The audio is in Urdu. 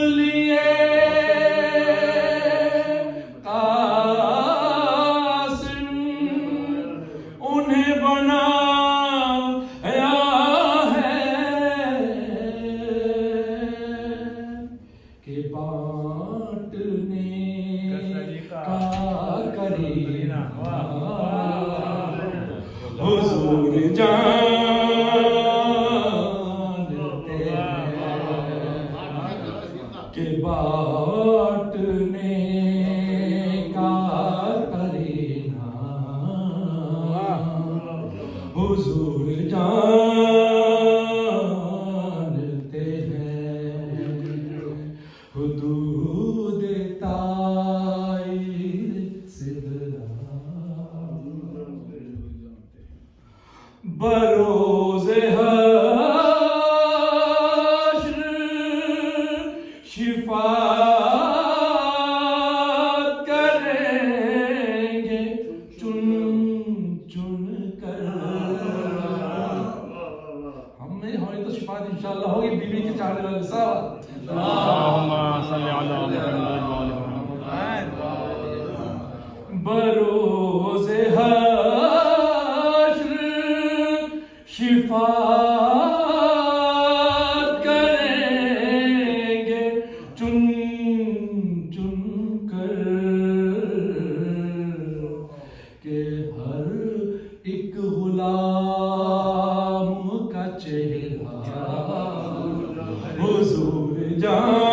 لیے قاسم انہیں بنایا ہے کہ بانٹنے کا کرینہ حضور جانتے ہیں کہ بانٹنے کا کرینہ حضور جانتے ہیں حدود طائر سدرا بروز حشر شفاعت کریں گے چن چن کر ہمیں ہوئی تو شفاعت انشاءاللہ ہوگی بیوی کے چاہنے والے صاحب اللہم صلی علی محمد بروز حشر شفاعت کریں گے چن چن کر کہ ہر ایک غلام کا چہرہ حضور جان